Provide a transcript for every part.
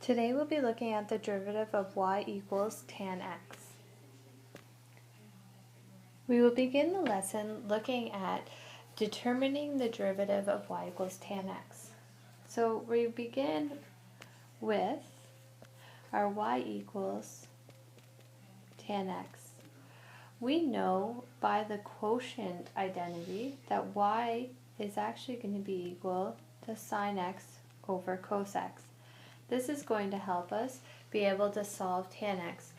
Today we'll be looking at the derivative of y equals tan x. We will begin the lesson looking at determining the derivative of y equals tan x. So we begin with our y equals tan x. We know by the quotient identity that y is actually going to be equal to sine x over cos x. This is going to help us be able to solve tan x,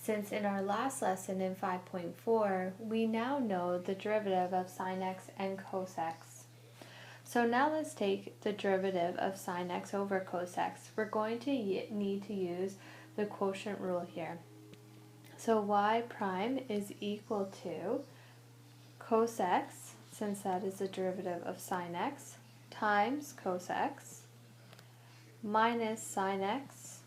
since in our last lesson in 5.4, we now know the derivative of sine x and cos x. So now let's take the derivative of sine x over cos x. We're going to need to use the quotient rule here. So y prime is equal to cos x, since that is the derivative of sine x, times cos x, minus sine x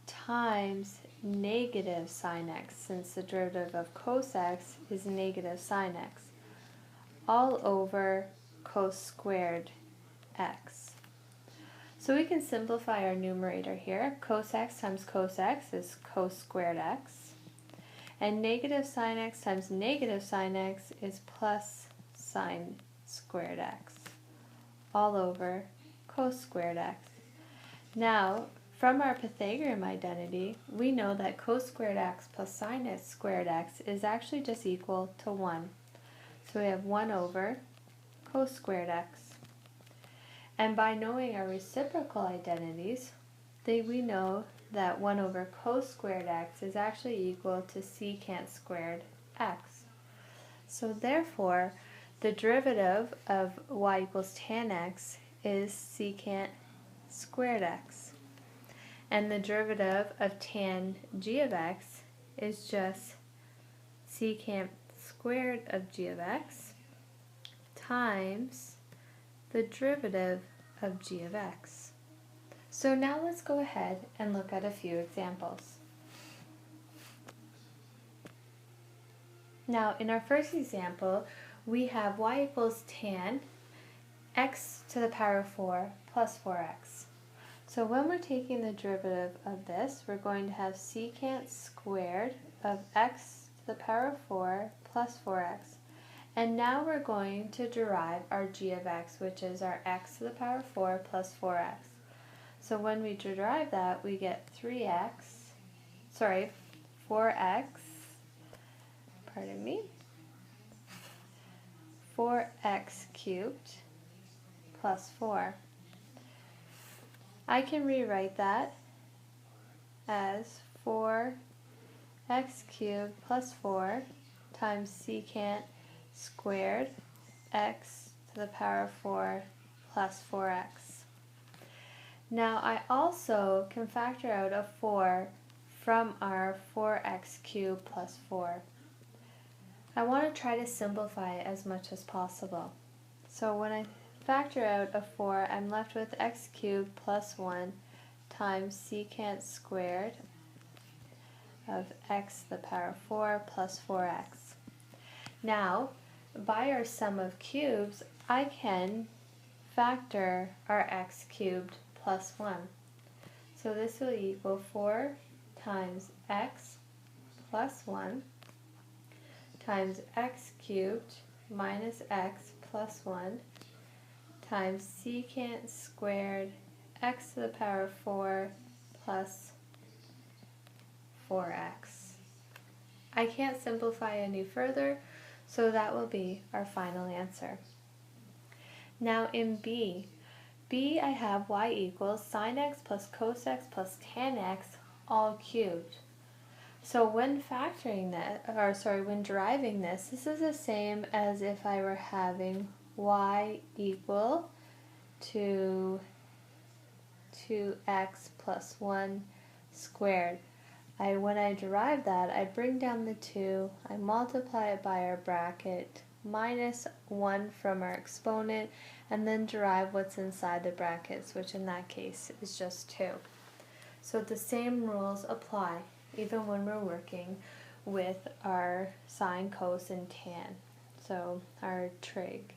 times negative sine x, since the derivative of cos x is negative sine x, all over cos squared x. So we can simplify our numerator here. Cos x times cos x is cos squared x, and negative sine x times negative sine x is plus sine squared x, all over cos squared x. Now, from our Pythagorean identity, we know that cos squared x plus sine squared x is actually just equal to 1. So we have 1 over cos squared x. And by knowing our reciprocal identities, we know that 1 over cos squared x is actually equal to secant squared x. So therefore, the derivative of y equals tan x is secant squared x. And the derivative of tan g of x is just secant squared of g of x times the derivative of g of x. So now let's go ahead and look at a few examples. Now in our first example, we have y equals tan x to the power of 4 plus 4x. So when we're taking the derivative of this, we're going to have secant squared of x to the power of 4 plus 4x. And now we're going to derive our g of x, which is our x to the power of 4 plus 4x. So when we derive that, we get 4x, pardon me, 4x cubed plus 4. I can rewrite that as 4x cubed plus 4 times secant squared x to the power of 4 plus 4x. Now I also can factor out a 4 from our 4x cubed plus 4. I want to try to simplify it as much as possible. So when I factor out a 4, I'm left with x cubed plus 1 times secant squared of x to the power of 4 plus 4x. Now, by our sum of cubes, I can factor our x cubed plus 1. So this will equal 4 times x plus 1 times x cubed minus x plus 1 times secant squared x to the power of 4 plus 4x. I can't simplify any further, so that will be our final answer. Now in B I have y equals sine x plus cos x plus tan x all cubed. So when when deriving this is the same as if I were having y equal to 2x plus 1 squared. When I derive that, I bring down the 2, I multiply it by our bracket, minus 1 from our exponent, and then derive what's inside the brackets, which in that case is just 2. So the same rules apply, even when we're working with our sine, cos, and tan, so our trig.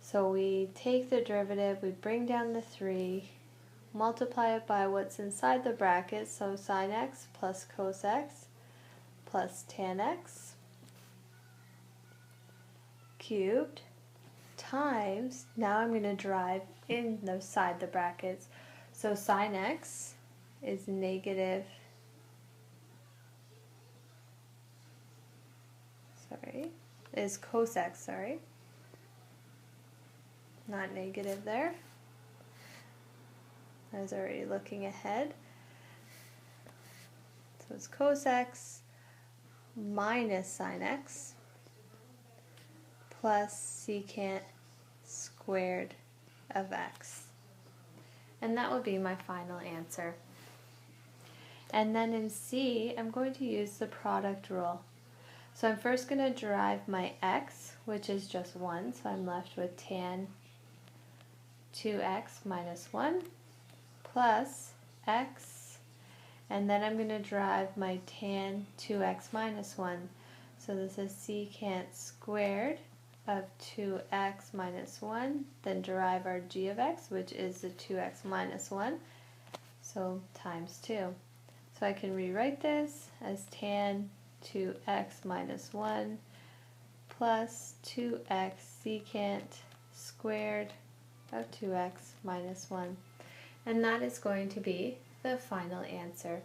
So we take the derivative, we bring down the 3, multiply it by what's inside the bracket, so sine x plus cos x plus tan x cubed times, now I'm going to derive inside the brackets, so sine x is cos x, not negative there. I was already looking ahead. So it's cos x minus sine x plus secant squared of x. And that would be my final answer. And then in C, I'm going to use the product rule. So I'm first going to derive my x, which is just 1, so I'm left with tan 2x minus 1 plus x, and then I'm going to derive my tan 2x minus 1. So this is secant squared of 2x minus 1, then derive our g of x, which is the 2x minus 1, so times 2. So I can rewrite this as tan 2x minus 1 plus 2x secant squared of 2x minus 1. And that is going to be the final answer.